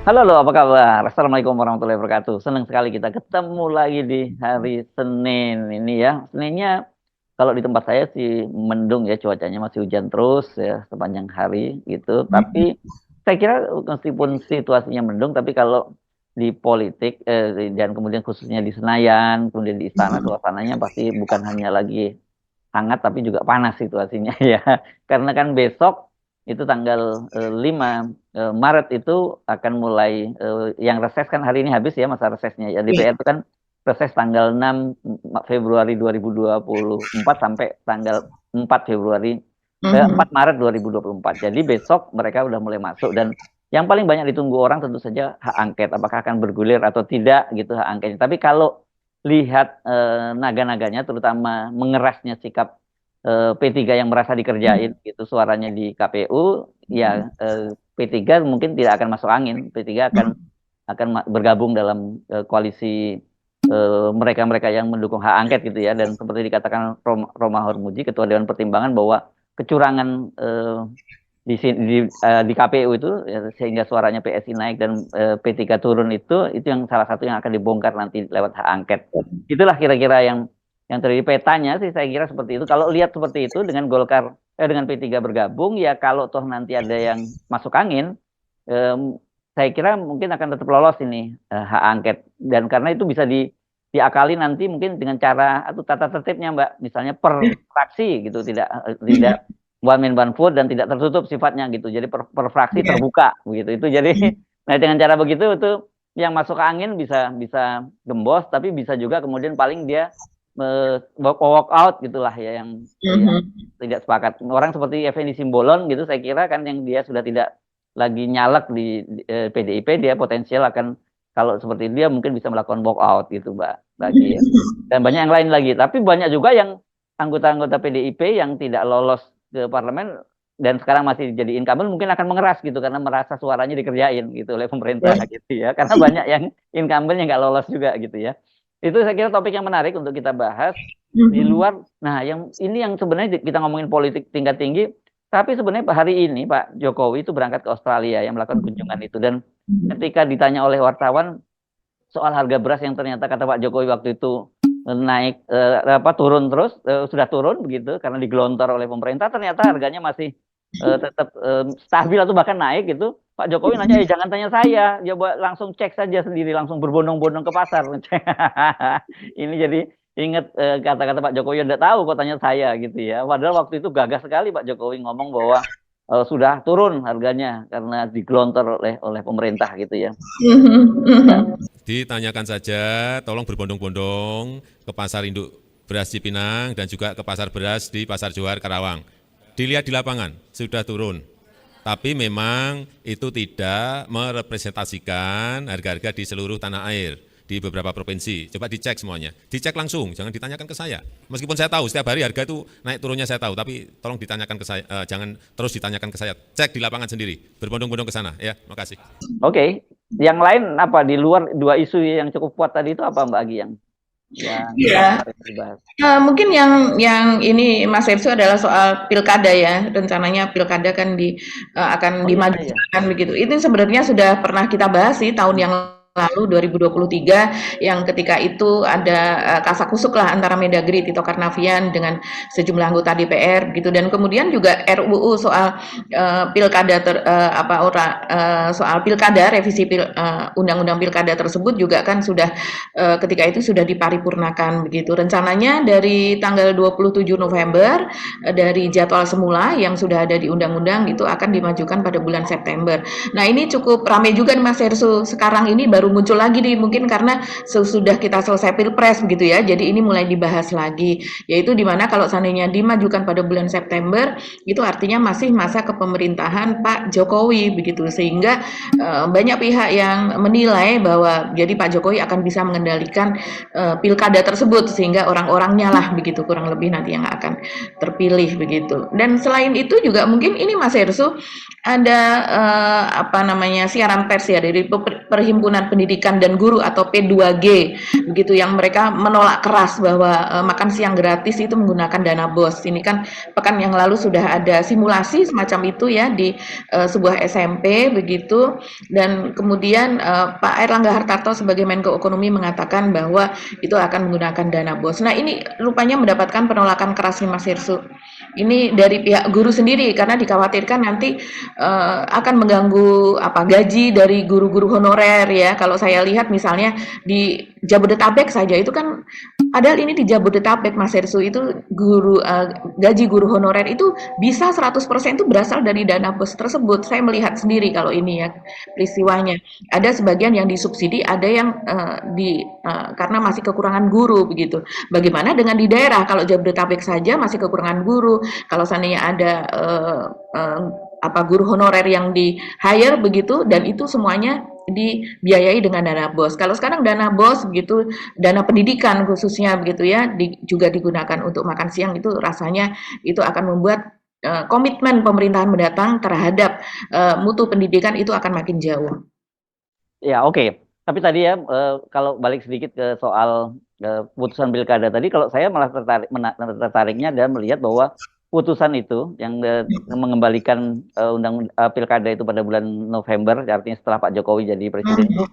Halo, apa kabar? Assalamualaikum warahmatullahi wabarakatuh. Senang sekali kita ketemu lagi di hari Senin ini ya. Seninnya kalau di tempat saya sih mendung ya, cuacanya masih hujan terus ya sepanjang hari gitu. Mhm. Tapi saya kira meskipun situasinya mendung, tapi kalau di politik dan kemudian khususnya di Senayan, kemudian di istana suasananya pasti bukan hanya lagi hangat tapi juga panas situasinya ya. Karena kan besok itu tanggal 5 Maret itu akan mulai yang reses kan hari ini habis ya masa resesnya ya Iya. DPR itu kan reses tanggal 6 Februari 2024 sampai tanggal 4 Februari 4 Mhm. Maret 2024. Jadi besok mereka udah mulai masuk dan yang paling banyak ditunggu orang tentu saja hak angket apakah akan bergulir atau tidak gitu hak angketnya. Tapi kalau lihat naga-naganya terutama mengerasnya sikap P3 yang merasa dikerjain gitu suaranya di KPU ya P3 mungkin tidak akan masuk angin. P3 akan bergabung dalam koalisi mereka-mereka yang mendukung hak angket gitu ya dan seperti dikatakan Roma Hormuji Ketua Dewan Pertimbangan bahwa kecurangan di KPU itu ya, sehingga suaranya PSI naik dan P3 turun itu yang salah satu yang akan dibongkar nanti lewat hak angket. Itulah kira-kira yang terjadi petanya sih saya kira seperti itu. Kalau lihat seperti itu dengan dengan P3 bergabung ya kalau toh nanti ada yang masuk angin saya kira mungkin akan tetap lolos ini hak angket dan karena itu bisa diakali nanti mungkin dengan cara atau tata tertibnya Mbak misalnya per fraksi gitu tidak one man one vote dan tidak tertutup sifatnya gitu jadi per fraksi Iya. terbuka begitu itu jadi nah dengan cara begitu itu yang masuk ke angin bisa bisa gembos tapi bisa juga kemudian paling dia walk out gitulah ya yang Mhm. tidak sepakat orang seperti Effendi Simbolon gitu saya kira kan yang dia sudah tidak lagi nyalek di PDIP dia potensial akan kalau seperti dia mungkin bisa melakukan walk out gitu Mbak lagi ya. Dan banyak yang lain lagi. Tapi banyak juga yang anggota-anggota PDIP yang tidak lolos ke parlemen dan sekarang masih jadi incumbent mungkin akan mengeras gitu karena merasa suaranya dikerjain gitu oleh pemerintah Ya. gitu ya. Karena banyak yang incumbent yang nggak lolos juga gitu ya. Itu saya kira topik yang menarik untuk kita bahas di Mhm. luar. Nah, yang ini yang sebenarnya kita ngomongin politik tingkat tinggi, tapi sebenarnya hari ini Pak Jokowi itu berangkat ke Australia yang melakukan kunjungan itu dan Mhm. ketika ditanya oleh wartawan soal harga beras yang ternyata kata Pak Jokowi waktu itu naik turun terus sudah turun begitu karena digelontor oleh pemerintah ternyata harganya masih tetap stabil atau bahkan naik gitu. Pak Jokowi nanya, jangan tanya saya, coba langsung cek saja sendiri, langsung berbondong-bondong ke pasar. Ini jadi ingat kata-kata Pak Jokowi, tidak tahu kok tanya saya gitu ya. Padahal waktu itu gagah sekali Pak Jokowi ngomong bahwa sudah turun harganya karena digelontor oleh pemerintah gitu ya. Mhm. Ya, Mhm. Ditanyakan saja, tolong berbondong-bondong ke pasar induk beras Cipinang dan juga ke pasar beras di Pasar Johar Karawang. Dilihat di lapangan, sudah turun. Tapi memang itu tidak merepresentasikan harga-harga di seluruh tanah air, di beberapa provinsi. Coba dicek semuanya. Dicek langsung, jangan ditanyakan ke saya. Meskipun saya tahu, setiap hari harga itu naik turunnya saya tahu, tapi tolong ditanyakan ke saya, jangan terus ditanyakan ke saya. Cek di lapangan sendiri, berbondong-bondong ke sana. Ya, makasih. oke. Yang lain apa di luar dua isu yang cukup kuat tadi itu apa Mbak Agi yang Iya. menarik dibahas? Mungkin yang ini Mas Efsu adalah soal pilkada ya. Rencananya pilkada kan akan Oh iya iya. dimajukan begitu. Itu sebenarnya sudah pernah kita bahas sih tahun yang lalu 2023 yang ketika itu ada kasakusuk lah antara Mendagri Tito Karnavian dengan sejumlah anggota DPR gitu dan kemudian juga RUU soal pilkada soal pilkada revisi undang-undang pilkada tersebut juga kan sudah ketika itu sudah diparipurnakan begitu. Rencananya dari tanggal 27 November dari jadwal semula yang sudah ada di undang-undang itu akan dimajukan pada bulan September. Nah, ini cukup ramai juga nih Mas Hersu. Sekarang ini baru muncul lagi nih mungkin karena sesudah kita selesai Pilpres begitu ya. Jadi ini mulai dibahas lagi. Yaitu di mana kalau seandainya dimajukan pada bulan September itu artinya masih masa kepemerintahan Pak Jokowi begitu. Sehingga banyak pihak yang menilai bahwa jadi Pak Jokowi akan bisa mengendalikan pilkada tersebut sehingga orang-orangnya lah begitu kurang lebih nanti yang akan terpilih begitu. Dan selain itu juga mungkin ini Mas Hersu ada apa namanya siaran pers ya dari Perhimpunan Pendidikan dan Guru atau P2G begitu, yang mereka menolak keras bahwa makan siang gratis itu menggunakan dana BOS. Ini kan pekan yang lalu sudah ada simulasi semacam itu ya di sebuah SMP begitu, dan kemudian Pak Airlangga Hartarto sebagai Menko Ekonomi mengatakan bahwa itu akan menggunakan dana BOS. Nah, ini rupanya mendapatkan penolakan keras nih Mas Hirsu. Ini dari pihak guru sendiri karena dikhawatirkan nanti akan mengganggu gaji dari guru-guru honorer ya. Kalau saya lihat misalnya di Jabodetabek saja itu kan, padahal ini di Jabodetabek Mas Hersu itu gaji guru honorer itu bisa 100% itu berasal dari dana BOS tersebut. Saya melihat sendiri kalau ini ya peristiwanya. Ada sebagian yang disubsidi, ada yang karena masih kekurangan guru begitu. Bagaimana dengan di daerah? Kalau Jabodetabek saja masih kekurangan guru, kalau seandainya ada guru honorer yang di hire begitu, dan itu semuanya dibiayai dengan dana BOS. Kalau sekarang dana BOS begitu, dana pendidikan khususnya begitu ya, juga digunakan untuk makan siang, itu rasanya itu akan membuat komitmen pemerintahan mendatang terhadap mutu pendidikan itu akan makin jauh. Ya, oke. Tapi tadi ya, kalau balik sedikit ke soal putusan pilkada tadi, kalau saya malah tertariknya dan melihat bahwa putusan itu yang mengembalikan undang pilkada itu pada bulan November, artinya setelah Pak Jokowi jadi presiden itu,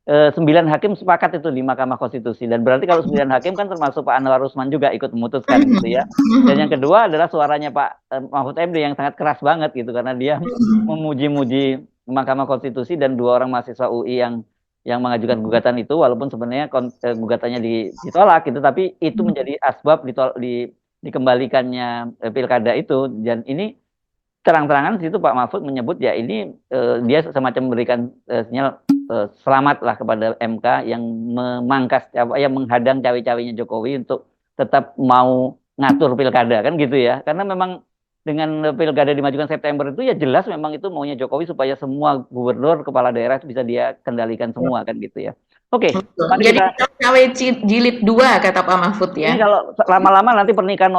9 hakim sepakat itu di Mahkamah Konstitusi, dan berarti kalau 9 hakim kan termasuk Pak Anwar Usman juga ikut memutuskan gitu ya. Dan yang kedua adalah suaranya Pak Mahfud MD yang sangat keras banget gitu, karena dia memuji-muji Mahkamah Konstitusi dan 2 orang mahasiswa UI yang mengajukan gugatan itu, walaupun sebenarnya gugatannya ditolak gitu, tapi itu menjadi asbab dikembalikannya pilkada itu. Dan ini terang-terangan situ Pak Mahfud menyebut ya ini dia semacam memberikan sinyal selamat lah kepada MK yang memangkas yang menghadang cawe-cawenya Jokowi untuk tetap mau ngatur pilkada kan gitu ya. Karena memang dengan pilkada dimajukan September itu ya jelas memang itu maunya Jokowi supaya semua gubernur, kepala daerah itu bisa dia kendalikan semua kan gitu ya. Oke. Jadi cawe jilid 2 kata Pak Mahfud ya. Ini kalau lama-lama nanti pernikahan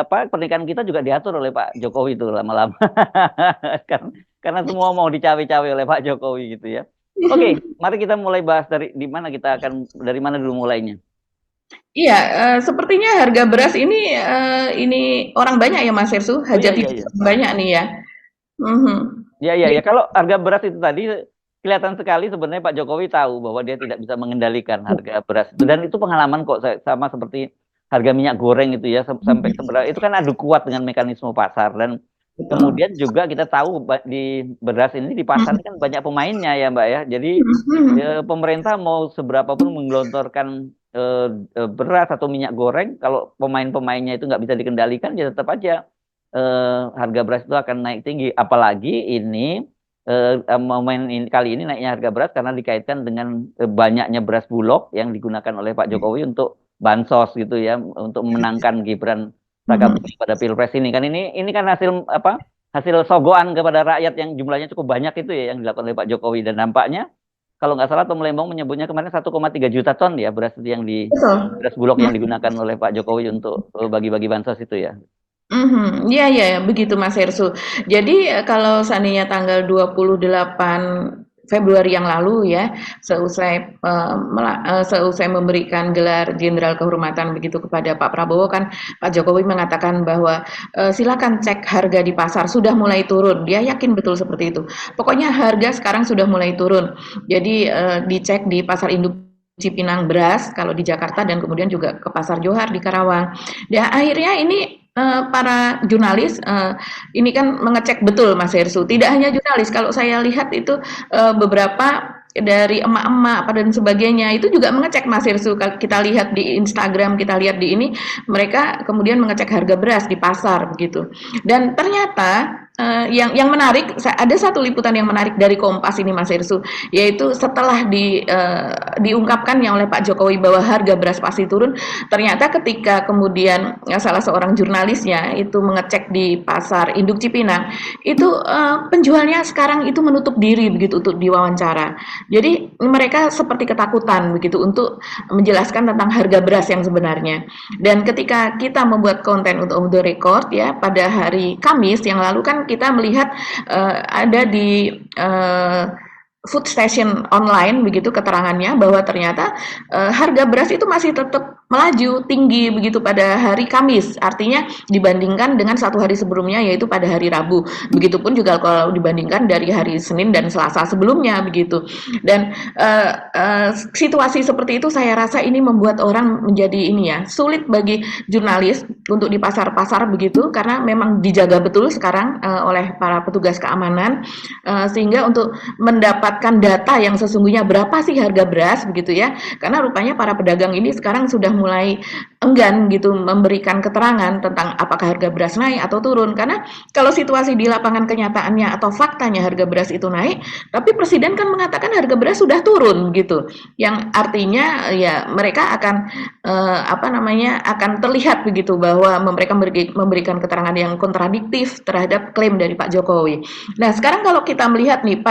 pernikahan kita juga diatur oleh Pak Jokowi itu lama-lama. Karena semua mau dicawe-cawe oleh Pak Jokowi gitu ya. Oke, mari kita mulai bahas dari mana dulu mulainya. Iya, sepertinya harga beras ini orang banyak ya Mas Hersu, hajat banyak nih ya. Ya. Kalau harga beras itu tadi kelihatan sekali sebenarnya Pak Jokowi tahu bahwa dia tidak bisa mengendalikan harga beras itu, dan itu pengalaman kok, sama seperti harga minyak goreng itu ya, sampai sebenarnya itu kan adu kuat dengan mekanisme pasar. Dan kemudian juga kita tahu di beras ini di pasar kan banyak pemainnya ya Mbak ya. Jadi pemerintah mau seberapa pun menggelontorkan beras atau minyak goreng, kalau pemain-pemainnya itu nggak bisa dikendalikan ya tetap aja harga beras itu akan naik tinggi. Apalagi ini kali ini naiknya harga beras karena dikaitkan dengan banyaknya beras bulog yang digunakan oleh Pak Jokowi untuk bansos gitu ya, untuk memenangkan Gibran Rakabuming pada Pilpres ini. Kan ini kan hasil sogoan kepada rakyat yang jumlahnya cukup banyak itu ya yang dilakukan oleh Pak Jokowi. Dan nampaknya kalau nggak salah Tom Lembong menyebutnya kemarin 1,3 juta ton ya beras yang beras bulog yang digunakan oleh Pak Jokowi untuk bagi-bagi bansos itu ya. Iya, begitu Mas Hersu. Jadi kalau seandainya tanggal 28 Februari yang lalu ya, seusai memberikan gelar Jenderal Kehormatan begitu kepada Pak Prabowo, kan Pak Jokowi mengatakan bahwa silakan cek harga di pasar sudah mulai turun. Dia yakin betul seperti itu. Pokoknya harga sekarang sudah mulai turun. Jadi dicek di pasar induk Cipinang beras kalau di Jakarta, dan kemudian juga ke Pasar Johar di Karawang. Dan akhirnya ini para jurnalis ini kan mengecek betul Mas Hersu. Tidak hanya jurnalis, kalau saya lihat itu beberapa dari emak-emak dan sebagainya itu juga mengecek Mas Hersu. Kita lihat di Instagram, kita lihat di ini, mereka kemudian mengecek harga beras di pasar begitu. Dan ternyata yang menarik, ada satu liputan yang menarik dari Kompas ini Mas Hersu, yaitu setelah diungkapkannya oleh Pak Jokowi bahwa harga beras pasti turun, ternyata ketika kemudian salah seorang jurnalisnya itu mengecek di pasar induk Cipinang, itu penjualnya sekarang itu menutup diri begitu untuk diwawancara. Jadi mereka seperti ketakutan begitu untuk menjelaskan tentang harga beras yang sebenarnya. Dan ketika kita membuat konten untuk On The Record ya pada hari Kamis yang lalu, kan kita melihat ada di food station online begitu keterangannya bahwa ternyata harga beras itu masih tetap melaju tinggi begitu pada hari Kamis, artinya dibandingkan dengan satu hari sebelumnya yaitu pada hari Rabu. Begitupun juga kalau dibandingkan dari hari Senin dan Selasa sebelumnya begitu. Dan situasi seperti itu saya rasa ini membuat orang menjadi ini ya sulit bagi jurnalis untuk di pasar-pasar begitu karena memang dijaga betul sekarang oleh para petugas keamanan sehingga untuk mendapatkan data yang sesungguhnya berapa sih harga beras begitu ya, karena rupanya para pedagang ini sekarang sudah mulai enggan gitu memberikan keterangan tentang apakah harga beras naik atau turun, karena kalau situasi di lapangan kenyataannya atau faktanya harga beras itu naik, tapi Presiden kan mengatakan harga beras sudah turun gitu, yang artinya ya mereka akan akan terlihat begitu bahwa mereka memberikan keterangan yang kontradiktif terhadap klaim dari Pak Jokowi. Nah sekarang kalau kita melihat nih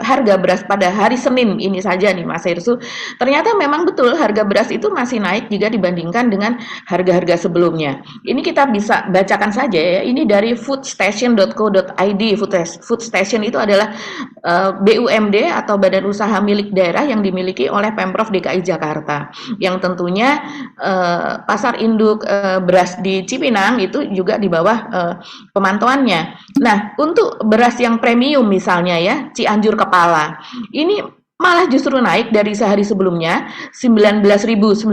harga beras pada hari Senin ini saja nih Mas Hersu, ternyata memang betul harga beras itu masih naik jika dibandingkan dengan harga-harga sebelumnya. Ini kita bisa bacakan saja ya, ini dari foodstation.co.id. Food Station itu adalah BUMD atau badan usaha milik daerah yang dimiliki oleh Pemprov DKI Jakarta, yang tentunya pasar induk beras di Cipinang itu juga di bawah pemantauannya. Nah, untuk beras yang premium misalnya ya, Cianjur Kepala, ini malah justru naik dari sehari sebelumnya 19.971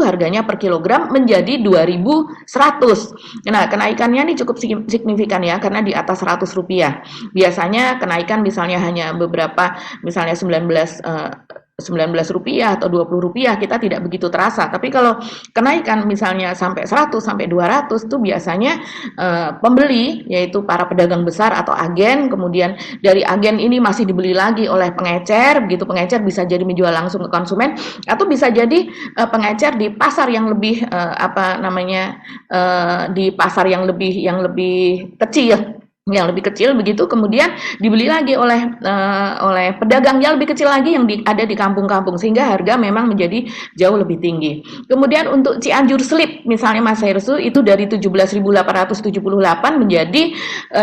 harganya per kilogram menjadi 2.100. Nah, kenaikannya ini cukup signifikan ya karena di atas Rp100. Biasanya kenaikan misalnya hanya beberapa, misalnya 19 rupiah atau 20 rupiah kita tidak begitu terasa, tapi kalau kenaikan misalnya sampai 100 sampai 200 itu biasanya pembeli yaitu para pedagang besar atau agen, kemudian dari agen ini masih dibeli lagi oleh pengecer, begitu pengecer bisa jadi menjual langsung ke konsumen atau bisa jadi pengecer di pasar yang lebih di pasar yang lebih kecil begitu, kemudian dibeli lagi oleh pedagang yang lebih kecil lagi yang ada di kampung-kampung, sehingga harga memang menjadi jauh lebih tinggi. Kemudian untuk Cianjur Slip misalnya Mas Hersu itu dari 17.878 menjadi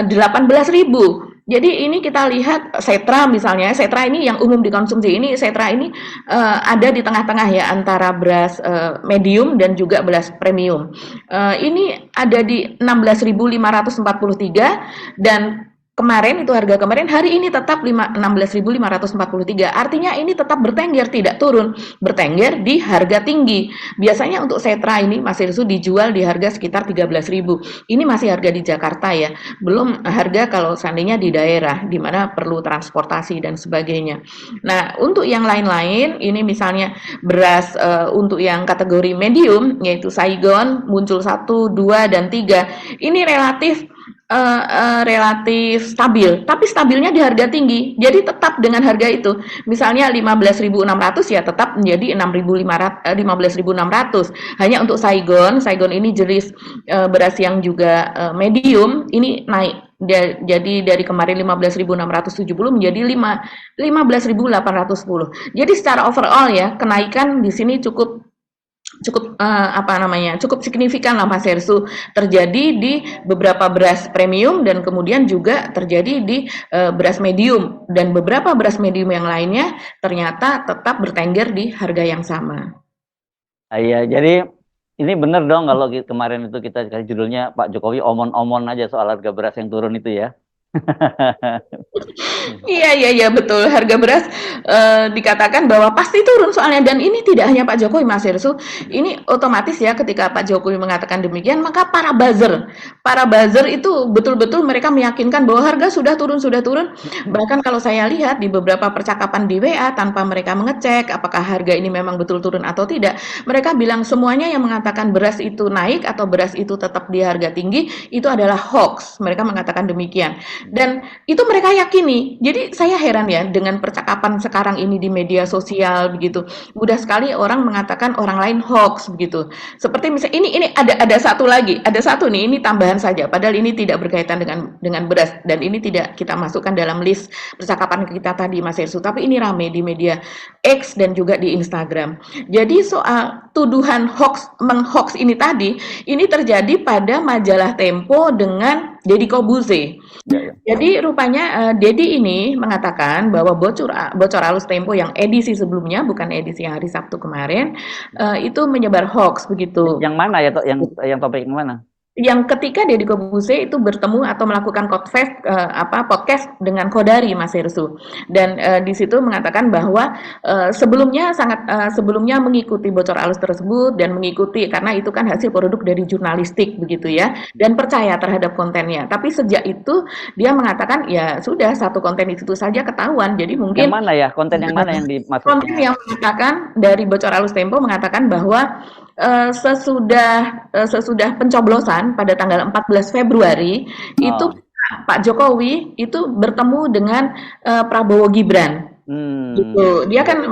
18.000. Jadi ini kita lihat Setra misalnya, Setra ini yang umum dikonsumsi, ini Setra ini ada di tengah-tengah ya antara beras medium dan juga beras premium. Ini ada di 16.543 dan kemarin itu harga kemarin, hari ini tetap 16.543. Artinya ini tetap bertengger, tidak turun, bertengger di harga tinggi. Biasanya untuk Setra ini Mas Irsu dijual di harga sekitar 13.000. Ini masih harga di Jakarta ya, belum harga kalau seandainya di daerah di mana perlu transportasi dan sebagainya. Nah, untuk yang lain-lain ini misalnya beras untuk yang kategori medium yaitu Saigon muncul 1, 2 dan 3. Ini relatif stabil, tapi stabilnya di harga tinggi. Jadi tetap dengan harga itu. Misalnya 15.600 ya tetap menjadi 15.600. Hanya untuk Saigon ini jenis beras yang juga medium ini naik. Jadi dari kemarin 15.670 menjadi 15.810. Jadi secara overall ya kenaikan di sini cukup signifikan lah Mas Hersu, terjadi di beberapa beras premium dan kemudian juga terjadi di beras medium, dan beberapa beras medium yang lainnya ternyata tetap bertengger di harga yang sama. Iya, jadi ini benar dong kalau kemarin itu kita kasih judulnya Pak Jokowi omon-omon aja soal harga beras yang turun itu ya. Iya betul, harga beras dikatakan bahwa pasti turun soalnya, dan ini tidak hanya Pak Jokowi Mas Hersu, ini otomatis ya ketika Pak Jokowi mengatakan demikian maka para buzzer itu betul-betul mereka meyakinkan bahwa harga sudah turun. Bahkan kalau saya lihat di beberapa percakapan di WA tanpa mereka mengecek apakah harga ini memang betul turun atau tidak, mereka bilang semuanya yang mengatakan beras itu naik atau beras itu tetap di harga tinggi itu adalah hoax, mereka mengatakan demikian. Dan itu mereka yakini. Jadi saya heran ya dengan percakapan sekarang ini di media sosial begitu. Mudah sekali orang mengatakan orang lain hoax begitu. Seperti misalnya ini ada satu nih, ini tambahan saja. Padahal ini tidak berkaitan dengan beras dan ini tidak kita masukkan dalam list percakapan kita tadi Mas Hersu. Tapi ini rame di media X dan juga di Instagram. Jadi soal tuduhan menghoax ini tadi, ini terjadi pada majalah Tempo dengan Deddy Kobuze. Ya, ya. Jadi rupanya Deddy ini mengatakan bahwa bocor alus Tempo yang edisi sebelumnya, bukan edisi yang hari Sabtu kemarin, itu menyebar hoax begitu. Yang mana ya, yang topik yang mana? Yang ketika Deddy Kobuze itu bertemu atau melakukan podcast dengan Kodari, Mas Hersu, dan di situ mengatakan bahwa sebelumnya mengikuti bocor alus tersebut dan mengikuti karena itu kan hasil produk dari jurnalistik begitu ya, dan percaya terhadap kontennya. Tapi sejak itu dia mengatakan ya sudah satu konten itu saja ketahuan, jadi mungkin Yang mana ya, konten yang mana yang dimaksud? konten yang mengatakan dari bocor alus Tempo mengatakan bahwa sesudah pencoblosan pada tanggal 14 Februari itu Pak Jokowi itu bertemu dengan Prabowo Gibran. Gitu. Dia kan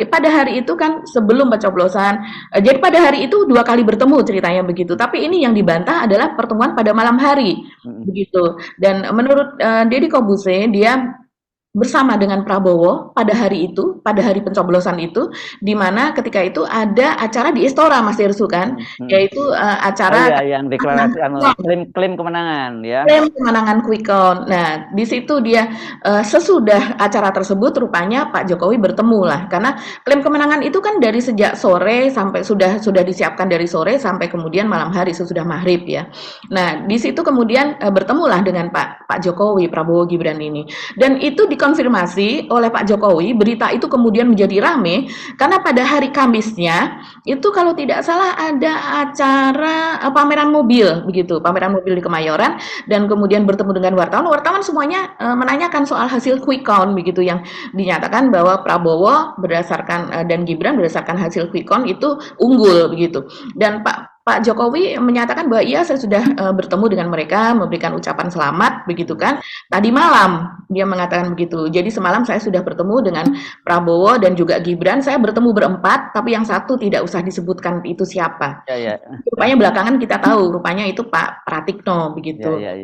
pada hari itu kan sebelum pencoblosan, jadi pada hari itu 2 kali bertemu ceritanya begitu. Tapi ini yang dibantah adalah pertemuan pada malam hari, begitu. Dan menurut Deddy Kobuze, dia bersama dengan Prabowo pada hari itu, pada hari pencoblosan itu, di mana ketika itu ada acara di Istora, Mas Irsu kan, yaitu acara yang deklarasi klaim kemenangan ya. Klaim kemenangan quick count. Nah, di situ dia sesudah acara tersebut rupanya Pak Jokowi bertemu lah, karena klaim kemenangan itu kan dari sejak sore sampai sudah disiapkan dari sore sampai kemudian malam hari sesudah maghrib ya. Nah, di situ kemudian bertemulah dengan Pak Jokowi, Prabowo Gibran ini, dan itu dikonfirmasi oleh Pak Jokowi. Berita itu kemudian menjadi rame karena pada hari Kamisnya itu kalau tidak salah ada acara pameran mobil begitu, pameran mobil di Kemayoran, dan kemudian bertemu dengan wartawan semuanya menanyakan soal hasil quick count begitu, yang dinyatakan bahwa Prabowo berdasarkan dan Gibran berdasarkan hasil quick count itu unggul begitu. Dan Pak Jokowi menyatakan bahwa iya saya sudah bertemu dengan mereka, memberikan ucapan selamat begitu kan. Tadi malam dia mengatakan begitu. Jadi semalam saya sudah bertemu dengan Prabowo dan juga Gibran. Saya bertemu berempat, tapi yang satu tidak usah disebutkan itu siapa. Ya. Rupanya belakangan kita tahu, rupanya itu Pak Pratikno begitu. Ya.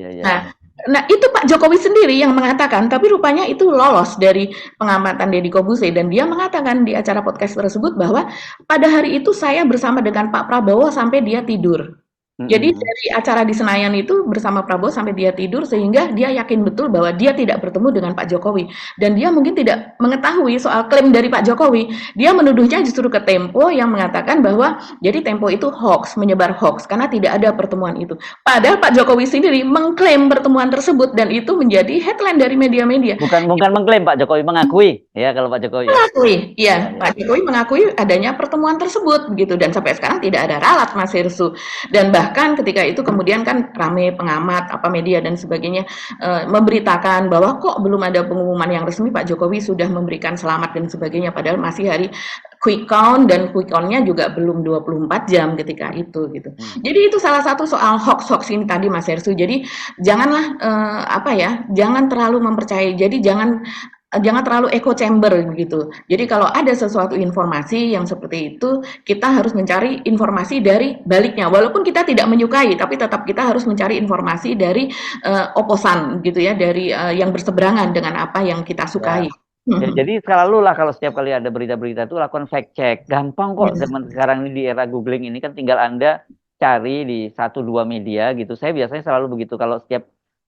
Nah itu Pak Jokowi sendiri yang mengatakan, tapi rupanya itu lolos dari pengamatan Deddy Kobuze, dan dia mengatakan di acara podcast tersebut bahwa pada hari itu saya bersama dengan Pak Prabowo sampai dia tidur. Jadi dari acara di Senayan itu bersama Prabowo sampai dia tidur, sehingga dia yakin betul bahwa dia tidak bertemu dengan Pak Jokowi, dan dia mungkin tidak mengetahui soal klaim dari Pak Jokowi. Dia menuduhnya justru ke Tempo yang mengatakan bahwa jadi Tempo itu hoax, menyebar hoax karena tidak ada pertemuan itu. Padahal Pak Jokowi sendiri mengklaim pertemuan tersebut, dan itu menjadi headline dari media-media. Bukan mengklaim, Pak Jokowi mengakui ya, kalau Pak Jokowi. Mengakui, ya. Pak Jokowi mengakui adanya pertemuan tersebut begitu, dan sampai sekarang tidak ada ralat, Mas Hirsu. Dan bahkan ketika itu kemudian kan rame pengamat media dan sebagainya memberitakan bahwa kok belum ada pengumuman yang resmi Pak Jokowi sudah memberikan selamat dan sebagainya, padahal masih hari quick count, dan quick count-nya juga belum 24 jam ketika itu gitu. Jadi itu salah satu soal hoax ini tadi, Mas Hersu. Jadi janganlah jangan terlalu mempercayai. Jadi jangan terlalu echo chamber begitu. Jadi kalau ada sesuatu informasi yang seperti itu, kita harus mencari informasi dari baliknya. Walaupun kita tidak menyukai, tapi tetap kita harus mencari informasi dari oposan gitu ya, dari yang berseberangan dengan apa yang kita sukai. Jadi selalu lah kalau setiap kali ada berita-berita itu lakukan fact check. Gampang kok zaman sekarang ini, di era googling ini kan tinggal Anda cari di 1-2 media gitu. Saya biasanya selalu begitu kalau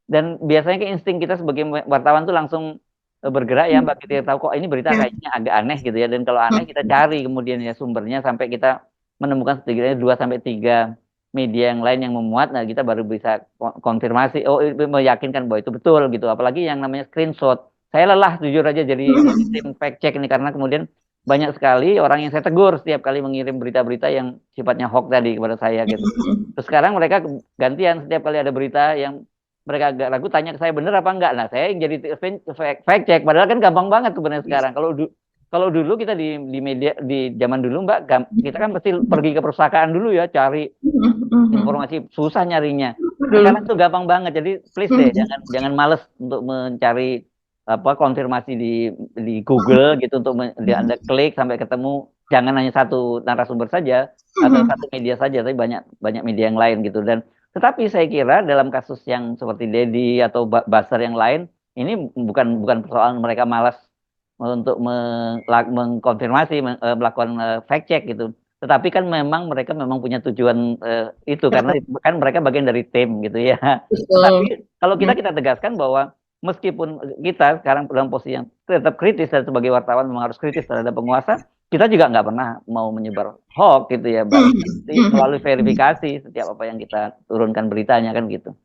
dan biasanya insting kita sebagai wartawan tuh langsung bergerak ya Mbak, kita tahu kok ini berita kayaknya agak aneh gitu ya, dan kalau aneh kita cari kemudian ya sumbernya sampai kita menemukan setidaknya 2-3 media yang lain yang memuat. Nah kita baru bisa konfirmasi, meyakinkan bahwa itu betul gitu. Apalagi yang namanya screenshot, saya lelah jujur aja jadi tim fact check ini, karena kemudian banyak sekali orang yang saya tegur setiap kali mengirim berita-berita yang sifatnya hoax tadi kepada saya gitu. Terus sekarang mereka gantian, setiap kali ada berita yang mereka agak ragu tanya ke saya bener apa enggak. Nah saya yang jadi fact check, padahal kan gampang banget sebenarnya sekarang. Kalau dulu kita di media, di zaman dulu Mbak, kita kan pasti pergi ke perpustakaan dulu ya, cari informasi, susah nyarinya. Sekarang itu gampang banget, jadi please deh jangan males untuk mencari konfirmasi di Google gitu, untuk Anda klik sampai ketemu. Jangan hanya satu narasumber saja atau satu media saja, tapi banyak media yang lain gitu. Tetapi saya kira dalam kasus yang seperti Deddy atau buzzer yang lain, ini bukan persoalan mereka malas untuk mengkonfirmasi, melakukan fact check gitu. Tetapi kan memang mereka memang punya tujuan itu karena kan mereka bagian dari tim gitu ya. Betul. Tapi kalau kita tegaskan bahwa meskipun kita sekarang dalam posisi yang tetap kritis dan sebagai wartawan memang harus kritis terhadap penguasa, kita juga nggak pernah mau menyebar hoax gitu ya, Mbak. Jadi melalui verifikasi setiap apa yang kita turunkan beritanya kan gitu.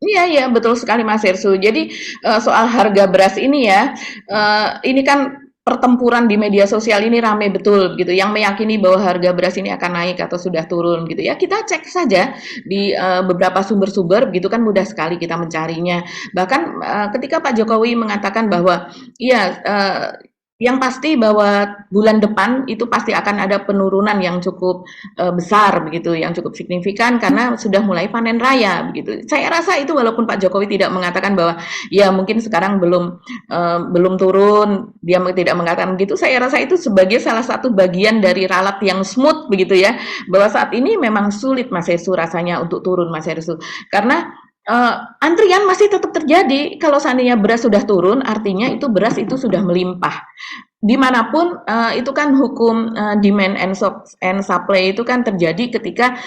Iya iya betul sekali Mas Hersu. Jadi soal harga beras ini ya, ini kan pertempuran di media sosial ini ramai betul gitu. Yang meyakini bahwa harga beras ini akan naik atau sudah turun gitu ya. Kita cek saja di beberapa sumber-sumber begitu kan mudah sekali kita mencarinya. Bahkan ketika Pak Jokowi mengatakan bahwa iya yang pasti bahwa bulan depan itu pasti akan ada penurunan yang cukup besar begitu, yang cukup signifikan karena sudah mulai panen raya begitu. Saya rasa itu walaupun Pak Jokowi tidak mengatakan bahwa ya mungkin sekarang belum turun, dia tidak mengatakan begitu. Saya rasa itu sebagai salah satu bagian dari ralat yang smooth begitu ya, bahwa saat ini memang sulit Mas Hersu rasanya untuk turun Mas Hersu, karena antrian masih tetap terjadi. Kalau seandainya beras sudah turun, artinya itu beras itu sudah melimpah. Dimanapun itu kan hukum demand and supply itu kan terjadi ketika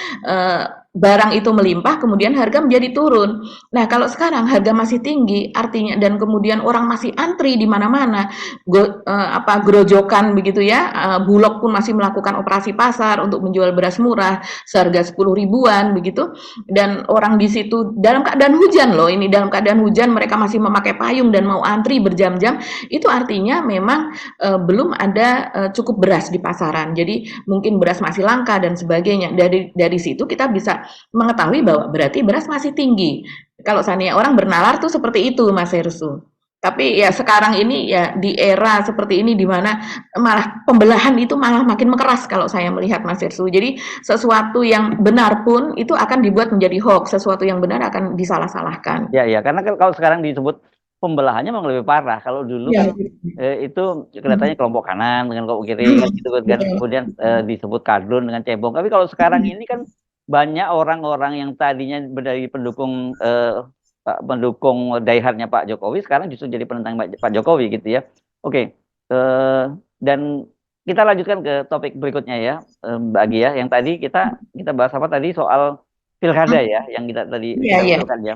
barang itu melimpah, kemudian harga menjadi turun. Nah, kalau sekarang harga masih tinggi, artinya dan kemudian orang masih antri di mana-mana, gerojokan begitu ya, Bulog pun masih melakukan operasi pasar untuk menjual beras murah seharga 10 ribuan begitu, dan orang di situ dalam keadaan hujan loh, ini dalam keadaan hujan mereka masih memakai payung dan mau antri berjam-jam, itu artinya memang belum ada cukup beras di pasaran. Jadi mungkin beras masih langka dan sebagainya. Dari situ kita bisa mengetahui bahwa berarti beras masih tinggi. Kalau seandainya orang bernalar tuh seperti itu Mas Hersu. Tapi ya sekarang ini ya di era seperti ini di mana malah pembelahan itu malah makin mengeras kalau saya melihat Mas Hersu. Jadi sesuatu yang benar pun itu akan dibuat menjadi hoax, sesuatu yang benar akan disalah-salahkan. Ya, karena kalau sekarang disebut pembelahannya memang lebih parah. Kalau dulu kan itu kelihatannya kelompok kanan dengan kelompok kiri kan gitu kan. Kemudian disebut kardun dengan cebong. Tapi kalau sekarang ini kan banyak orang-orang yang tadinya dari pendukung diehardnya Pak Jokowi sekarang justru jadi penentang Pak Jokowi gitu ya. Oke. Dan kita lanjutkan ke topik berikutnya ya, Mbak Agi ya. Yang tadi kita bahas apa tadi soal pilkada ya, yang kita tadi lakukan ya.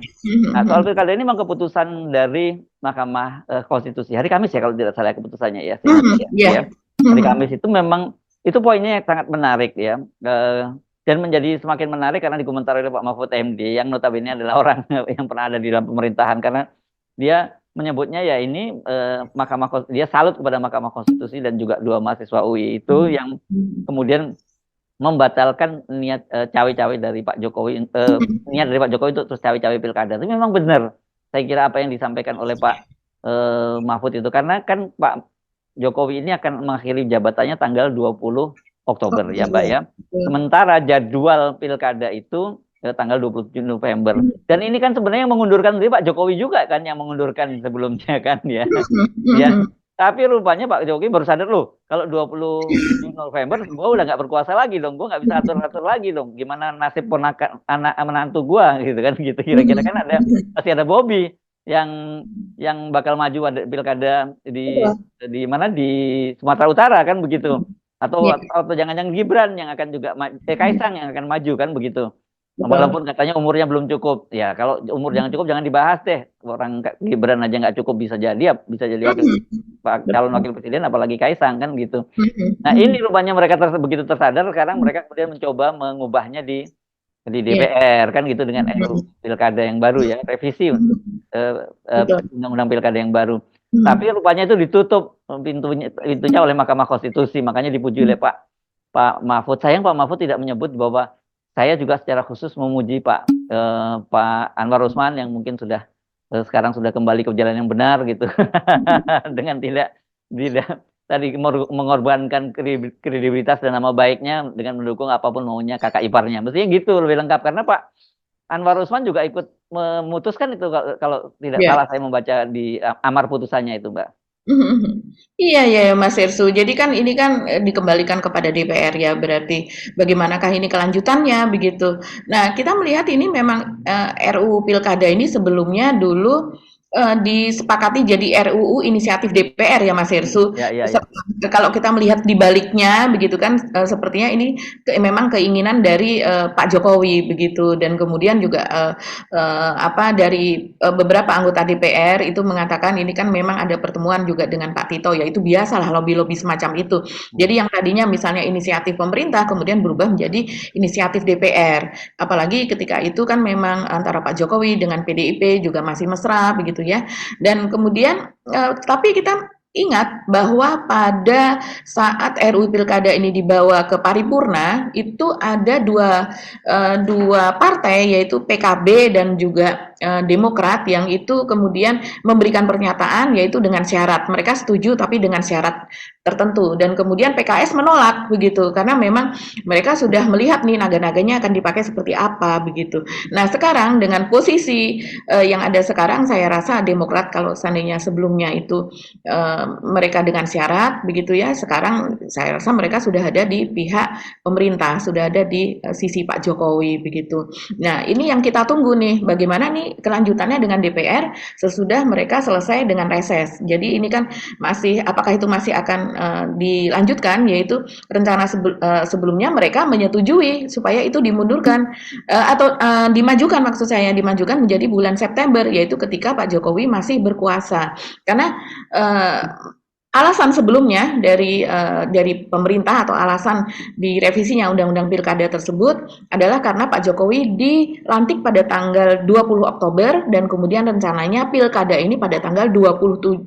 Nah, soal pilkada ini memang keputusan dari Mahkamah Konstitusi hari Kamis ya kalau tidak salah keputusannya ya. Hari Kamis itu memang itu poinnya yang sangat menarik ya, dan menjadi semakin menarik karena dikomentari oleh Pak Mahfud MD yang notabene adalah orang yang pernah ada di dalam pemerintahan, karena dia menyebutnya ya ini dia salut kepada Mahkamah Konstitusi dan juga 2 mahasiswa UI itu yang kemudian membatalkan niat cawe-cawe dari Pak Jokowi, niat dari Pak Jokowi untuk terus cawe-cawe pilkada. Itu memang benar. Saya kira apa yang disampaikan oleh Pak Mahfud itu, karena kan Pak Jokowi ini akan mengakhiri jabatannya tanggal 20 Oktober ya Mbak ya. Sementara jadwal pilkada itu tanggal 27 November. Dan ini kan sebenarnya yang mengundurkan dari Pak Jokowi juga kan, yang mengundurkan sebelumnya kan ya. Ya. Tapi rupanya Pak Jokowi baru sadar loh, kalau 20 November gue udah nggak berkuasa lagi dong, gue nggak bisa atur-atur lagi dong. Gimana nasib ponakan anak menantu gue gitu kan, gitu kira-kira kan masih ada Bobby yang bakal maju ada pilkada di mana di Sumatera Utara kan begitu, atau jangan-jangan Gibran yang akan juga Kaisang yang akan maju kan begitu. Walaupun katanya umurnya belum cukup, ya kalau umur jangan cukup jangan dibahas deh. Orang Gibran aja nggak cukup bisa jadi calon wakil presiden, apalagi Kaisang kan gitu. Nah ini rupanya mereka begitu tersadar sekarang mereka kemudian mencoba mengubahnya di DPR kan gitu dengan RUU pilkada yang baru ya, revisi undang-undang pilkada yang baru. Tapi rupanya itu ditutup pintunya oleh Mahkamah Konstitusi, makanya dipuji oleh Pak Mahfud. Sayang Pak Mahfud tidak menyebut bahwa saya juga secara khusus memuji Pak Anwar Usman yang mungkin sekarang sudah kembali ke jalan yang benar gitu, dengan tidak tadi mengorbankan kredibilitas dan nama baiknya dengan mendukung apapun maunya kakak iparnya. Mestinya gitu lebih lengkap, karena Pak Anwar Usman juga ikut memutuskan itu kalau tidak salah saya membaca di amar putusannya itu, Mbak. Iya Mas Hersu. Jadi kan ini kan dikembalikan kepada DPR ya, berarti bagaimanakah ini kelanjutannya begitu. Nah kita melihat ini memang RUU Pilkada ini sebelumnya dulu disepakati jadi RUU inisiatif DPR ya Mas Hersu. Ya, ya, ya. Kalau kita melihat di baliknya begitu kan, sepertinya ini memang keinginan dari Pak Jokowi begitu, dan kemudian juga dari beberapa anggota DPR itu mengatakan ini kan memang ada pertemuan juga dengan Pak Tito, ya itu biasalah lobby-lobby semacam itu. Jadi yang tadinya misalnya inisiatif pemerintah kemudian berubah menjadi inisiatif DPR. Apalagi ketika itu kan memang antara Pak Jokowi dengan PDIP juga masih mesra begitu ya. Dan kemudian tapi kita ingat bahwa pada saat RUU Pilkada ini dibawa ke paripurna itu ada dua partai yaitu PKB dan juga Demokrat yang itu kemudian memberikan pernyataan yaitu dengan syarat mereka setuju tapi dengan syarat tertentu, dan kemudian PKS menolak begitu karena memang mereka sudah melihat nih naga-naganya akan dipakai seperti apa begitu. Nah sekarang dengan posisi yang ada sekarang saya rasa Demokrat kalau seandainya sebelumnya itu mereka dengan syarat begitu ya, sekarang saya rasa mereka sudah ada di pihak pemerintah, sudah ada di sisi Pak Jokowi begitu. Nah ini yang kita tunggu nih bagaimana nih kelanjutannya dengan DPR sesudah mereka selesai dengan reses. Jadi ini kan masih apakah itu masih akan dilanjutkan, yaitu rencana sebelumnya mereka menyetujui supaya itu dimundurkan atau dimajukan, maksud saya dimajukan menjadi bulan September, yaitu ketika Pak Jokowi masih berkuasa. Karena alasan sebelumnya dari pemerintah atau alasan direvisinya Undang-Undang Pilkada tersebut adalah karena Pak Jokowi dilantik pada tanggal 20 Oktober dan kemudian rencananya Pilkada ini pada tanggal 27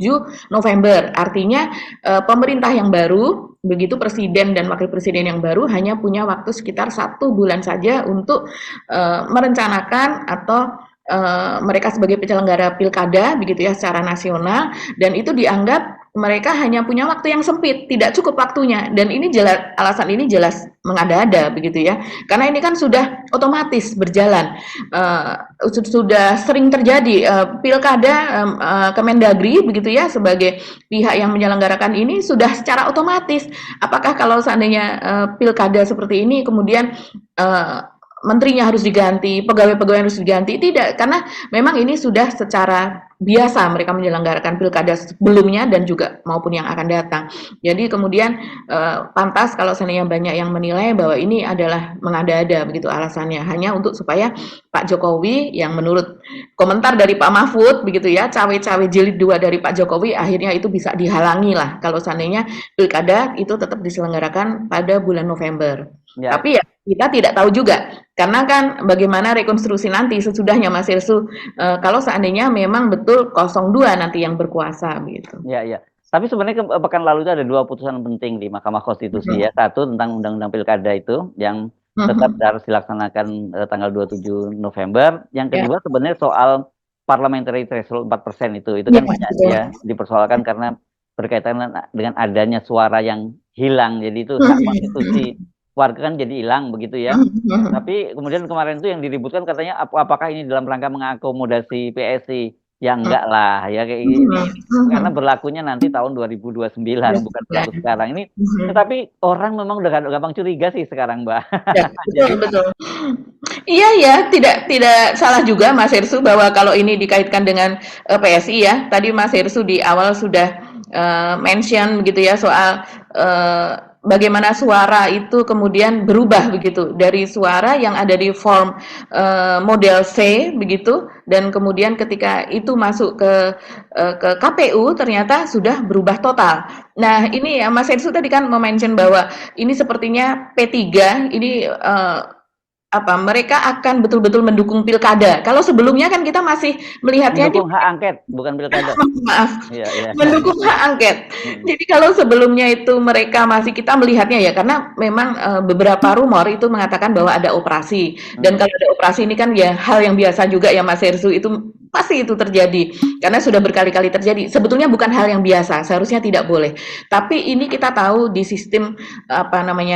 November. Artinya pemerintah yang baru, begitu presiden dan wakil presiden yang baru hanya punya waktu sekitar 1 bulan saja untuk merencanakan atau mereka sebagai penyelenggara pilkada begitu ya secara nasional, dan itu dianggap mereka hanya punya waktu yang sempit, tidak cukup waktunya, dan ini jelas alasan ini jelas mengada-ada begitu ya, karena ini kan sudah otomatis berjalan, sudah sering terjadi pilkada Kemendagri begitu ya sebagai pihak yang menyelenggarakan ini sudah secara otomatis. Apakah kalau seandainya pilkada seperti ini kemudian menterinya harus diganti, pegawai-pegawai harus diganti? Tidak, karena memang ini sudah secara biasa mereka menyelenggarakan pilkada sebelumnya dan juga maupun yang akan datang. Jadi kemudian pantas kalau seandainya banyak yang menilai bahwa ini adalah mengada-ada begitu alasannya, hanya untuk supaya Pak Jokowi yang menurut komentar dari Pak Mahfud begitu ya, cawe-cawe jilid 2 dari Pak Jokowi akhirnya itu bisa dihalangi lah kalau seandainya pilkada itu tetap diselenggarakan pada bulan November. Ya. Tapi ya kita tidak tahu juga, karena kan bagaimana rekonstruksi nanti sesudahnya Mas Irsu, kalau seandainya memang betul 02 nanti yang berkuasa gitu. Ya, ya. Tapi sebenarnya pekan lalu itu ada 2 putusan penting di Mahkamah Konstitusi ya. Satu tentang Undang-Undang Pilkada itu yang tetap harus dilaksanakan tanggal 27 November. Yang kedua sebenarnya soal parliamentary threshold 4% itu kan banyak ya dipersoalkan karena berkaitan dengan adanya suara yang hilang. Jadi itu hak konstitusi warga kan jadi hilang begitu ya. Tapi kemudian kemarin itu yang diributkan katanya apakah ini dalam rangka mengakomodasi PSI? Ya enggak lah ya kayak gini. Karena berlakunya nanti tahun 2029 bukan berlaku sekarang ini. Tetapi orang memang udah gampang curiga sih sekarang, Mbak. Ya, betul. Iya ya, tidak salah juga Mas Hersu bahwa kalau ini dikaitkan dengan PSI ya. Tadi Mas Hersu di awal sudah mention begitu ya soal bagaimana suara itu kemudian berubah begitu dari suara yang ada di form model C begitu, dan kemudian ketika itu masuk ke KPU ternyata sudah berubah total. Nah ini ya Mas Hersu tadi kan mention bahwa ini sepertinya P3 ini mereka akan betul-betul mendukung pilkada. Kalau sebelumnya kan kita masih melihatnya mendukung hak angket, bukan pilkada. Maaf, mendukung hak angket. Jadi kalau sebelumnya itu mereka masih kita melihatnya ya, karena memang beberapa rumor itu mengatakan bahwa ada operasi. Dan kalau ada operasi ini kan ya hal yang biasa juga ya Mas Hersu, itu pasti itu terjadi karena sudah berkali-kali terjadi. Sebetulnya bukan hal yang biasa, seharusnya tidak boleh. Tapi ini kita tahu di sistem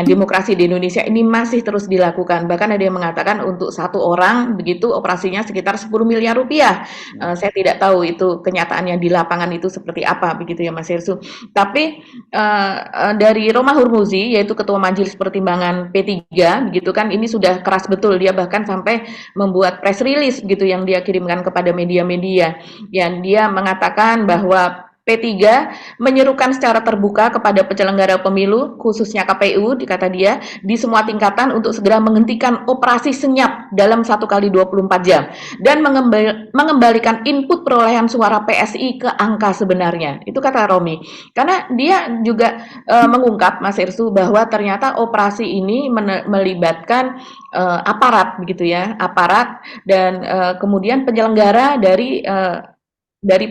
demokrasi di Indonesia ini masih terus dilakukan. Bahkan ada yang mengatakan untuk satu orang begitu operasinya sekitar 10 miliar rupiah. Saya tidak tahu itu kenyataannya di lapangan itu seperti apa begitu ya Mas Hersu. Tapi dari Romah Hurmuzi yaitu Ketua Majelis Pertimbangan P3 begitu kan, ini sudah keras betul, dia bahkan sampai membuat press release gitu yang dia kirimkan kepada media-media. Ya, dan dia mengatakan bahwa P3 menyerukan secara terbuka kepada penyelenggara pemilu, khususnya KPU, dikata dia, di semua tingkatan untuk segera menghentikan operasi senyap dalam 1 kali 24 jam dan mengembalikan input perolehan suara PSI ke angka sebenarnya. Itu kata Romi. Karena dia juga mengungkap, Mas Irsu, bahwa ternyata operasi ini melibatkan aparat, begitu ya, aparat dan kemudian penyelenggara dari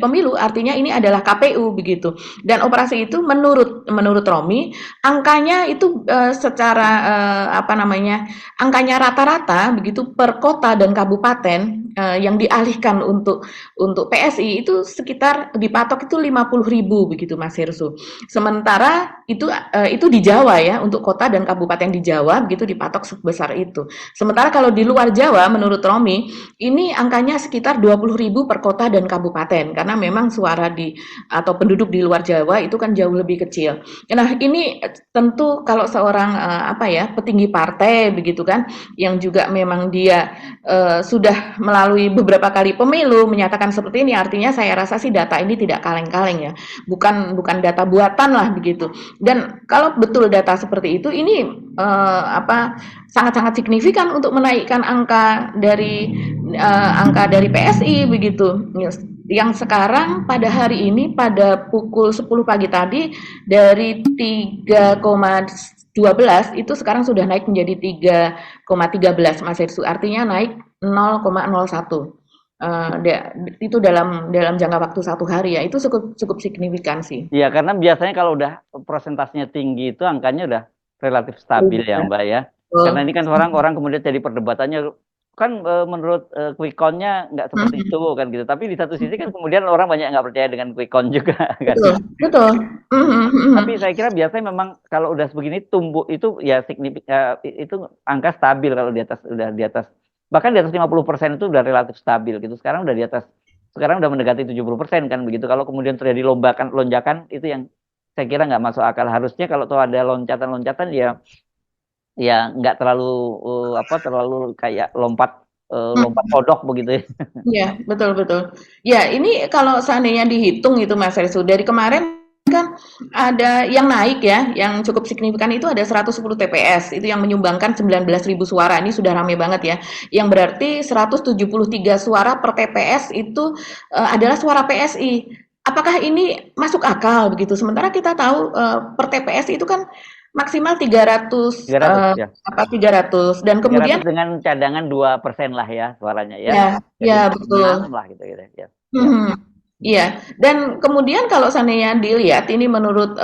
pemilu, artinya ini adalah KPU begitu. Dan operasi itu menurut Romi angkanya itu secara angkanya rata-rata begitu per kota dan kabupaten yang dialihkan untuk PSI itu sekitar dipatok itu 50.000 begitu, Mas Hirsu. Sementara itu di Jawa ya, untuk kota dan kabupaten di Jawa begitu dipatok sebesar itu. Sementara kalau di luar Jawa menurut Romi ini angkanya sekitar 20.000 per kota dan kabupaten, karena memang suara atau penduduk di luar Jawa itu kan jauh lebih kecil. Nah, ini tentu kalau seorang petinggi partai begitu kan, yang juga memang dia sudah melalui beberapa kali pemilu menyatakan seperti ini, artinya saya rasa sih data ini tidak kaleng-kaleng ya. Bukan data buatan lah begitu. Dan kalau betul data seperti itu, ini sangat-sangat signifikan untuk menaikkan angka dari PSI begitu. Yang sekarang pada hari ini pada pukul 10 pagi tadi dari 3,12 itu sekarang sudah naik menjadi 3,13, Mas Hirsu. Artinya naik 0,01. Itu dalam jangka waktu 1 hari ya, itu cukup signifikan sih. Iya, karena biasanya kalau udah prosentasenya tinggi itu angkanya udah relatif stabil ya Mbak ya. Karena ini kan orang kemudian jadi perdebatannya kan menurut quick count-nya nggak seperti itu kan gitu. Tapi di satu sisi kan kemudian orang banyak nggak percaya dengan quick count juga kan. Betul. Tapi saya kira biasanya memang kalau udah begini tumbuh itu ya signifikan, itu angka stabil kalau udah di atas bahkan di atas 50% itu udah relatif stabil gitu. Sekarang udah mendekati 70% kan begitu. Kalau kemudian terjadi lonjakan itu yang saya kira nggak masuk akal. Harusnya kalau tuh ada loncatan ya nggak terlalu kayak lompat kodok begitu ya. Iya, betul. Ya, ini kalau seandainya dihitung itu Mas Resu, dari kemarin kan ada yang naik ya, yang cukup signifikan itu ada 110 TPS, itu yang menyumbangkan 19.000 suara. Ini sudah ramai banget ya. Yang berarti 173 suara per TPS itu adalah suara PSI. Apakah ini masuk akal begitu? Sementara kita tahu per TPS itu kan maksimal 300 ya. 300 dan kemudian 300 dengan cadangan 2% lah ya suaranya ya. Ya, betul. Lah gitu ya. Iya, dan kemudian kalau seandainya dilihat ini menurut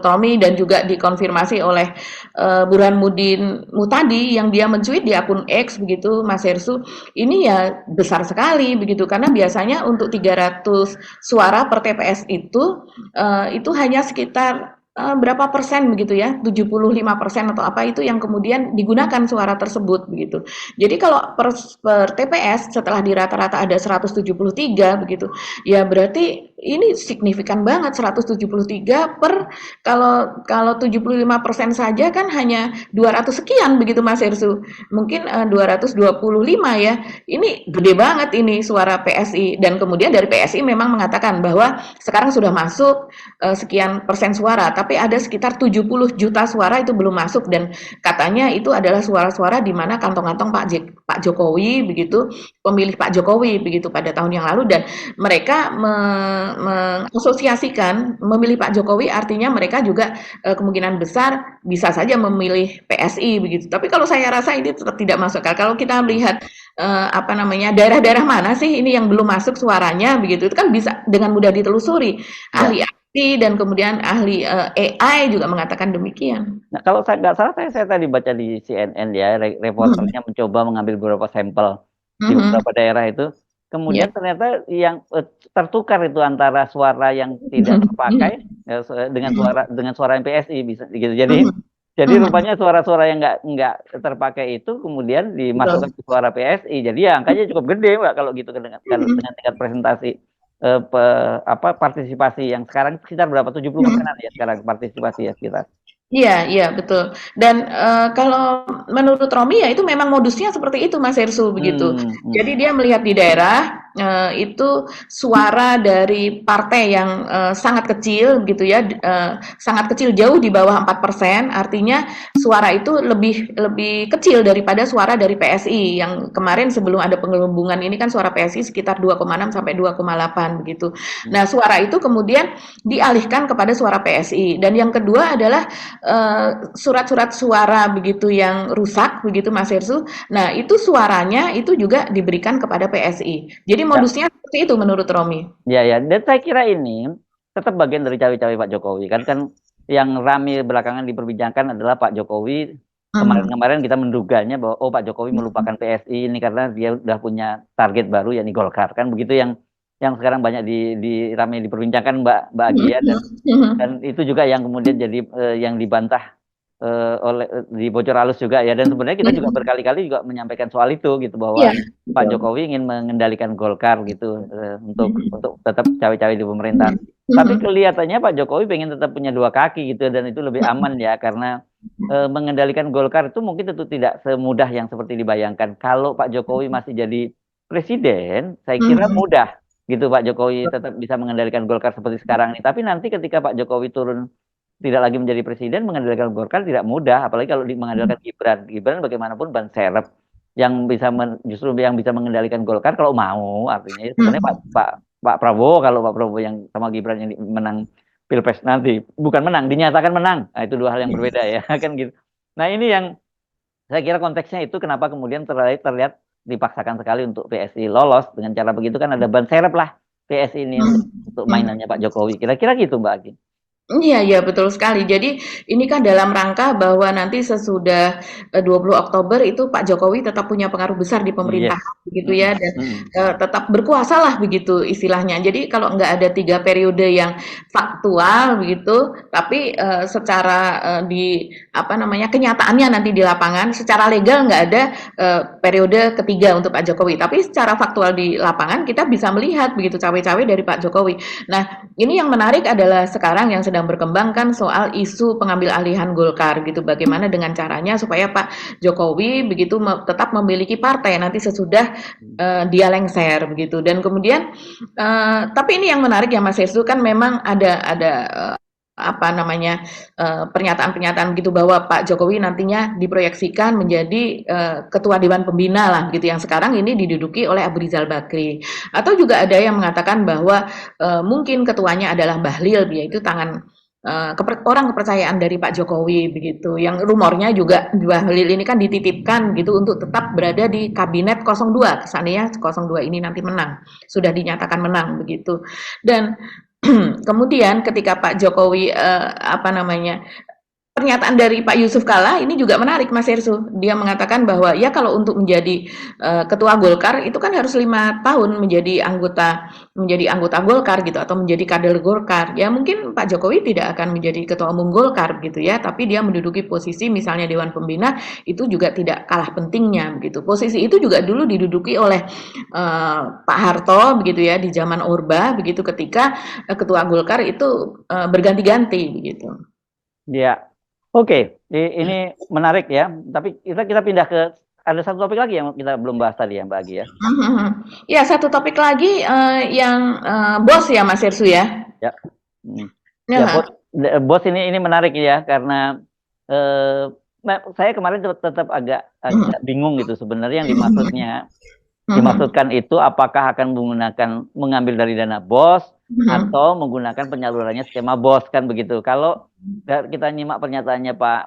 Romi dan juga dikonfirmasi oleh Burhanuddin Muhtadi yang dia mencuit di akun X begitu, Mas Hersu, ini ya besar sekali begitu, karena biasanya untuk 300 suara per TPS itu hanya sekitar berapa persen begitu ya, 75% atau apa itu yang kemudian digunakan suara tersebut begitu. Jadi kalau per TPS setelah di rata-rata ada 173 begitu, ya berarti ini signifikan banget 173 per kalau 75% saja kan hanya 200 sekian begitu Mas Hersu. Mungkin 225 ya. Ini gede banget ini suara PSI, dan kemudian dari PSI memang mengatakan bahwa sekarang sudah masuk sekian persen suara, tapi ada sekitar 70 juta suara itu belum masuk, dan katanya itu adalah suara-suara di mana kantong-kantong Pak Jokowi begitu, pemilih Pak Jokowi begitu pada tahun yang lalu, dan mereka mengasosiasikan memilih Pak Jokowi artinya mereka juga kemungkinan besar bisa saja memilih PSI begitu. Tapi kalau saya rasa ini tetap tidak masuk akal. Kalau kita melihat daerah-daerah mana sih ini yang belum masuk suaranya begitu, itu kan bisa dengan mudah ditelusuri. Ahli dan kemudian ahli AI juga mengatakan demikian. Nah, kalau saya nggak salah, saya tadi baca di CNN ya, reporternya mencoba mengambil beberapa sampel di beberapa daerah itu. Kemudian ternyata yang tertukar itu antara suara yang tidak terpakai dengan suara yang PSI bisa gitu. Jadi rupanya suara-suara yang nggak terpakai itu kemudian dimasukkan ke suara PSI. Jadi ya angkanya cukup gede Mbak kalau gitu dengan tingkat presentasi partisipasi yang sekarang sekitar berapa, 70%-an ya sekarang partisipasi ya sekitar. Iya betul. Dan kalau menurut Romi ya itu memang modusnya seperti itu Mas Hersu begitu. Jadi dia melihat di daerah itu suara dari partai yang sangat kecil gitu ya, sangat kecil jauh di bawah 4%, artinya suara itu lebih lebih kecil daripada suara dari PSI yang kemarin sebelum ada penggelembungan ini kan suara PSI sekitar 2,6 sampai 2,8 begitu. Nah, suara itu kemudian dialihkan kepada suara PSI. Dan yang kedua adalah surat-surat suara begitu yang rusak begitu Mas Hersu. Nah, itu suaranya itu juga diberikan kepada PSI. Jadi Ya, modusnya seperti itu menurut Romi. ya. Dan saya kira ini tetap bagian dari cawe-cawe Pak Jokowi. Kan yang ramai belakangan diperbincangkan adalah Pak Jokowi. Kemarin-kemarin kita menduganya bahwa Pak Jokowi melupakan PSI ini karena dia udah punya target baru yakni Golkar. Kan begitu yang sekarang banyak ramai diperbincangkan Mbak Agi ya, dan itu juga yang kemudian jadi yang dibantah oleh di bocor halus juga ya, dan sebenarnya kita juga berkali-kali juga menyampaikan soal itu gitu bahwa Pak Jokowi ingin mengendalikan Golkar gitu untuk tetap cawe-cawe di pemerintahan. Tapi kelihatannya Pak Jokowi pengen tetap punya dua kaki gitu, dan itu lebih aman ya karena mengendalikan Golkar itu mungkin tentu tidak semudah yang seperti dibayangkan. Kalau Pak Jokowi masih jadi presiden, saya kira mudah gitu Pak Jokowi tetap bisa mengendalikan Golkar seperti sekarang ini. Tapi nanti ketika Pak Jokowi turun tidak lagi menjadi presiden, mengendalikan Golkar tidak mudah, apalagi kalau mengandalkan Gibran bagaimanapun ban serep yang justru yang bisa mengendalikan Golkar kalau mau, artinya sebenarnya Pak Prabowo, kalau Pak Prabowo yang sama Gibran yang menang Pilpres nanti, bukan menang, dinyatakan menang, nah itu dua hal yang berbeda ya kan gitu. Nah ini yang saya kira konteksnya itu kenapa kemudian terlihat dipaksakan sekali untuk PSI lolos dengan cara begitu, kan ada ban serep lah PSI ini untuk mainannya Pak Jokowi, kira-kira gitu Mbak Agi. Iya, betul sekali. Jadi ini kan dalam rangka bahwa nanti sesudah 20 Oktober itu Pak Jokowi tetap punya pengaruh besar di pemerintahan begitu ya, dan tetap berkuasa lah begitu istilahnya. Jadi kalau nggak ada 3 periode yang faktual begitu, tapi secara di apa namanya kenyataannya nanti di lapangan secara legal nggak ada periode ketiga untuk Pak Jokowi. Tapi secara faktual di lapangan kita bisa melihat begitu cawe-cawe dari Pak Jokowi. Nah, ini yang menarik adalah sekarang yang sedang berkembang kan soal isu pengambil alihan Golkar gitu. Bagaimana dengan caranya supaya Pak Jokowi begitu tetap memiliki partai nanti sesudah dia lengser begitu. Dan kemudian tapi ini yang menarik ya Mas Hestu, kan memang ada apa namanya pernyataan-pernyataan gitu bahwa Pak Jokowi nantinya diproyeksikan menjadi ketua Dewan Pembina lah gitu, yang sekarang ini diduduki oleh Abu Rizal Bakri. Atau juga ada yang mengatakan bahwa mungkin ketuanya adalah Bahlil, yaitu tangan orang kepercayaan dari Pak Jokowi begitu. Yang rumornya juga Bahlil ini kan dititipkan gitu untuk tetap berada di kabinet 02, kesannya 02 ini nanti menang, sudah dinyatakan menang begitu. Dan kemudian ketika Pak Jokowi apa namanya pernyataan dari Pak Yusuf Kalla ini juga menarik Mas Hersu. Dia mengatakan bahwa ya kalau untuk menjadi ketua Golkar itu kan harus 5 tahun menjadi anggota Golkar gitu, atau menjadi kader Golkar. Ya mungkin Pak Jokowi tidak akan menjadi ketua umum Golkar gitu ya, tapi dia menduduki posisi misalnya Dewan Pembina itu juga tidak kalah pentingnya begitu. Posisi itu juga dulu diduduki oleh Pak Harto begitu ya di zaman Orba begitu, ketika ketua Golkar itu berganti-ganti begitu. Ya. Oke, ini menarik ya. Tapi kita pindah ke ada satu topik lagi yang kita belum bahas tadi ya Mbak Agi ya. Ya, satu topik lagi yang BOS ya Mas Hersu ya. Ya. Ya, BOS ini menarik ya karena saya kemarin tetap agak bingung gitu sebenarnya yang dimaksudkan itu apakah akan mengambil dari dana BOS atau menggunakan penyalurannya skema BOS kan begitu. Kalau kita nyimak pernyataannya Pak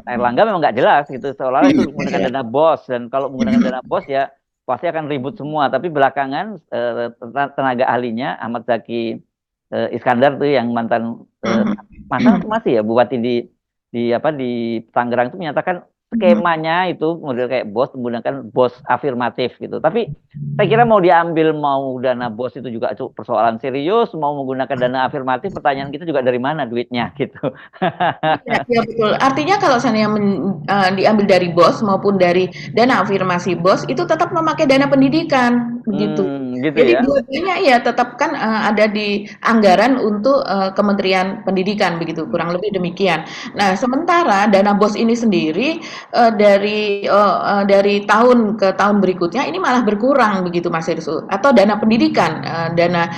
Airlangga memang nggak jelas gitu, seolah-olah itu menggunakan dana BOS, dan kalau menggunakan dana BOS ya pasti akan ribut semua. Tapi belakangan tenaga ahlinya Ahmad Zaki Iskandar tuh yang mantan masih ya bupati di Tangerang itu menyatakan skemanya itu model kayak BOS, menggunakan BOS afirmatif gitu. Tapi saya kira mau diambil mau dana BOS itu juga persoalan serius, mau menggunakan dana afirmatif, pertanyaan kita juga dari mana duitnya gitu. Ya betul. Artinya kalau seandainya diambil dari BOS maupun dari dana afirmasi BOS itu tetap memakai dana pendidikan begitu. gitu Jadi ya. dua-duanya ya tetap kan ada di anggaran untuk Kementerian Pendidikan begitu, kurang lebih demikian. Nah, sementara dana BOS ini sendiri dari tahun ke tahun berikutnya ini malah berkurang begitu Mas Irsul. Atau dana pendidikan, dana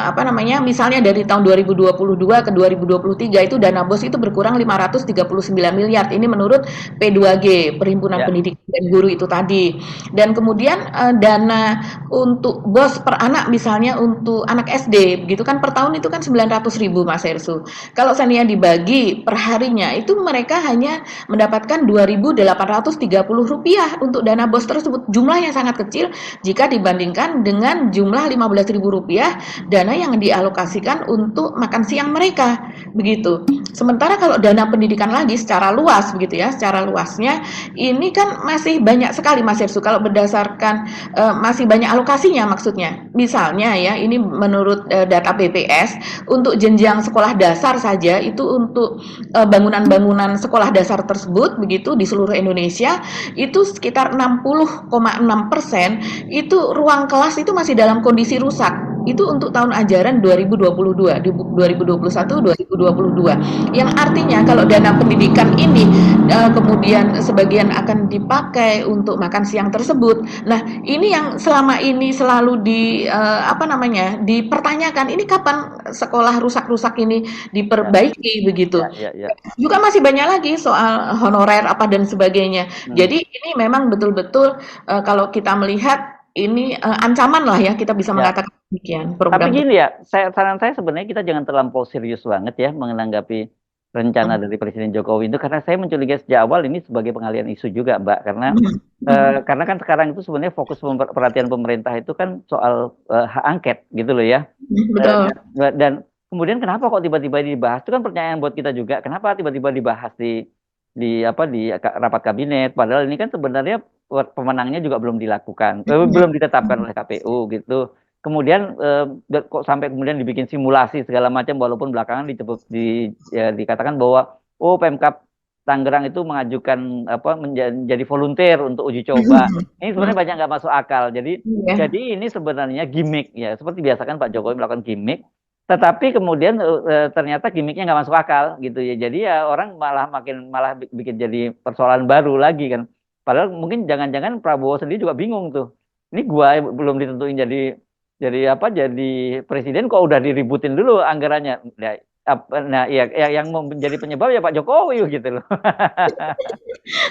apa namanya? Misalnya dari tahun 2022 ke 2023 itu dana BOS itu berkurang 539 miliar. Ini menurut P2G, Perhimpunan Ya, Pendidikan dan Guru itu tadi. Dan kemudian dana untuk BOS per anak misalnya untuk anak SD begitu kan per tahun itu kan 900.000 Mas Ersu. Kalau seandainya dibagi per harinya itu mereka hanya mendapatkan Rp2.830 untuk dana BOS tersebut. Jumlah yang sangat kecil jika dibandingkan dengan jumlah Rp15.000 dana yang dialokasikan untuk makan siang mereka begitu. Sementara kalau dana pendidikan lagi secara luas begitu ya, secara luasnya ini kan masih banyak sekali Mas Ersu kalau berdasarkan masih banyak alokasinya maksudnya. Misalnya ya, ini menurut data BPS untuk jenjang sekolah dasar saja itu untuk bangunan-bangunan sekolah dasar tersebut begitu di seluruh Indonesia itu sekitar 60,6% itu ruang kelas itu masih dalam kondisi rusak. Itu untuk tahun ajaran 2022, 2021-2022. Yang artinya kalau dana pendidikan ini kemudian sebagian akan dipakai untuk makan siang tersebut. Nah, ini yang selama ini selalu apa namanya, dipertanyakan, ini kapan sekolah rusak-rusak ini ya, diperbaiki begitu. ya, ya. Juga masih banyak lagi soal honorer apa dan sebagainya. Jadi ini memang betul-betul kalau kita melihat ini ancaman lah ya kita bisa Ya. mengatakan demikian Tapi program. gini ya, saran saya sebenarnya kita jangan terlampau serius banget ya menanggapi rencana dari Presiden Jokowi itu, karena saya mencurigai sejak awal ini sebagai pengalian isu juga, Mbak, karena kan sekarang itu sebenarnya fokus perhatian pemerintah itu kan soal hak angket gitu loh ya. Betul. Dan kemudian kenapa kok tiba-tiba dibahas? Itu kan pertanyaan buat kita juga. Kenapa tiba-tiba dibahas di rapat kabinet? Padahal ini kan sebenarnya pemenangnya juga belum dilakukan, belum ditetapkan oleh KPU gitu. Kemudian kok sampai kemudian dibikin simulasi segala macam, walaupun belakangan dikatakan bahwa Pemkab Tangerang itu mengajukan menjadi volunteer untuk uji coba. Ini sebenarnya banyak nggak masuk akal. Jadi ini sebenarnya gimmick ya, seperti biasa kan Pak Jokowi melakukan gimmick, tetapi kemudian ternyata gimmicknya nggak masuk akal gitu ya. Jadi ya orang malah bikin jadi persoalan baru lagi kan. Padahal mungkin jangan-jangan Prabowo sendiri juga bingung tuh. Ini gua belum ditentuin jadi presiden kok udah diributin dulu anggarannya. Nah, yang menjadi penyebab ya Pak Jokowi gitu loh.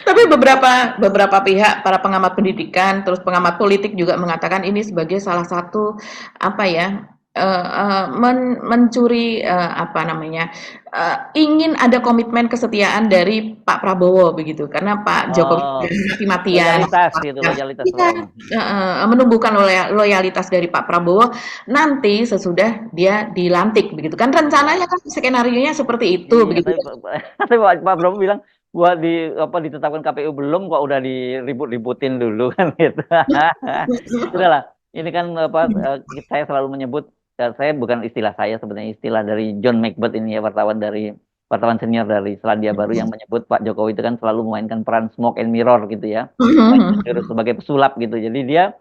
Tapi beberapa pihak, para pengamat pendidikan, terus pengamat politik juga mengatakan ini sebagai salah satu apa ya, mencuri apa namanya, ingin ada komitmen kesetiaan dari Pak Prabowo begitu, karena Pak Jokowi mati-matian Loyalitas menumbuhkan loyalitas dari Pak Prabowo nanti sesudah dia dilantik begitu kan, rencananya kan skenarionya seperti itu begitu. Tapi Pak Prabowo bilang ditetapkan KPU belum kok udah diribut-ributin dulu kan gitu. Sudahlah, ini kan saya selalu menyebut, saya bukan istilah saya sebenarnya, istilah dari John Macbeth ini ya, wartawan senior dari Selandia Baru yang menyebut Pak Jokowi itu kan selalu memainkan peran smoke and mirror gitu ya, sebagai pesulap gitu. Jadi dia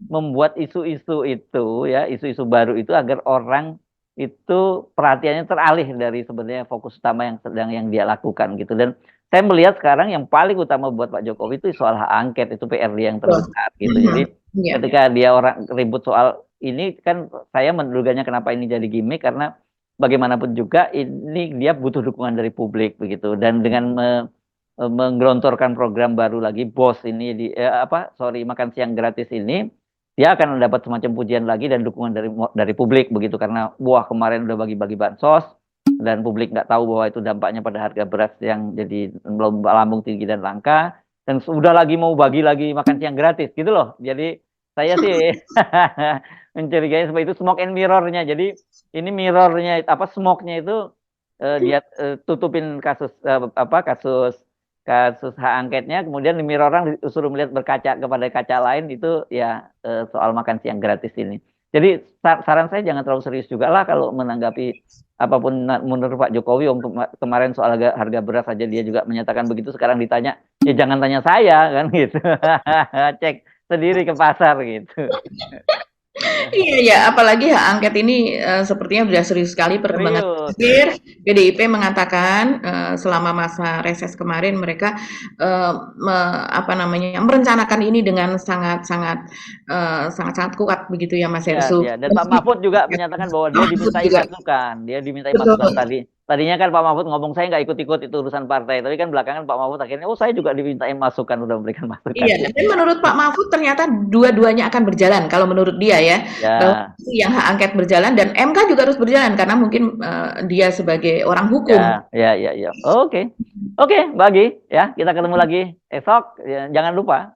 membuat isu-isu itu ya, isu-isu baru itu agar orang itu perhatiannya teralih dari sebenarnya fokus utama yang dia lakukan gitu. Dan saya melihat sekarang yang paling utama buat Pak Jokowi itu soal hak angket, itu PR dia yang terbesar gitu. Jadi ketika dia orang ribut soal ini kan, saya menduganya kenapa ini jadi gimmick, karena bagaimanapun juga ini dia butuh dukungan dari publik begitu. Dan dengan menggelontorkan program baru lagi BOS ini makan siang gratis ini, dia akan mendapat semacam pujian lagi dan dukungan dari publik begitu, karena kemarin udah bagi-bagi bansos dan publik nggak tahu bahwa itu dampaknya pada harga beras yang jadi lambung tinggi dan langka, dan sudah lagi mau bagi lagi makan siang gratis gitu loh. Jadi saya sih mencurigai seperti itu, smoke and mirror-nya. Jadi ini mirror-nya smoke-nya itu dia tutupin kasus hak angketnya, kemudian di mirror orang disuruh melihat berkaca kepada kaca lain, itu ya soal makan siang gratis ini. Jadi saran saya jangan terlalu serius juga lah kalau menanggapi apapun menurut Pak Jokowi. Kemarin soal harga beras saja dia juga menyatakan begitu, sekarang ditanya, ya jangan tanya saya kan gitu. Cek sendiri ke pasar gitu. Iya ya, apalagi hak angket ini sepertinya sudah serius sekali perkembangan Serius. terakhir. PDIP mengatakan selama masa reses kemarin mereka apa namanya merencanakan ini dengan sangat kuat begitu ya Mas Ya, Hersu. ya. Dan Pak Mahfud juga menyatakan bahwa dia Mahfud dimintai juga masukan. Dia dimintai masukan betul. tadi. Tadinya kan Pak Mahfud ngomong saya nggak ikut-ikut itu urusan partai. Tapi kan belakangan Pak Mahfud akhirnya, oh saya juga dimintai masukan, udah memberikan masukan. Iya, dan menurut Pak Mahfud ternyata dua-duanya akan berjalan kalau menurut dia ya, bahwa Ya, yang hak angket berjalan dan MK juga harus berjalan karena mungkin dia sebagai orang hukum. ya, ya, ya, ya. Oke, oke, bagi ya. Kita ketemu lagi esok. Ya, jangan lupa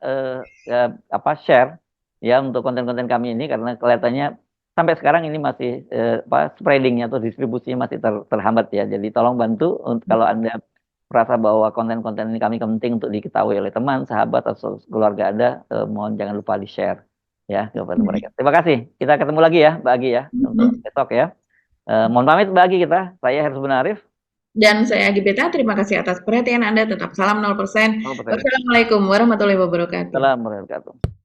share ya untuk konten-konten kami ini karena kelihatannya sampai sekarang ini masih spreadingnya atau distribusinya masih terhambat ya. Jadi tolong bantu kalau Anda merasa bahwa konten-konten ini kami penting untuk diketahui oleh teman, sahabat atau keluarga Anda, mohon jangan lupa di-share ya kepada mereka. Terima kasih. Kita ketemu lagi ya, Mbak Agi ya, untuk besok ya. Mohon pamit Mbak Agi kita. Saya Hersum Benarif. Dan saya Gibeta, terima kasih atas perhatian Anda. Tetap salam 0%. 0%. Wassalamualaikum warahmatullahi wabarakatuh. Salam warahmatullahi wabarakatuh.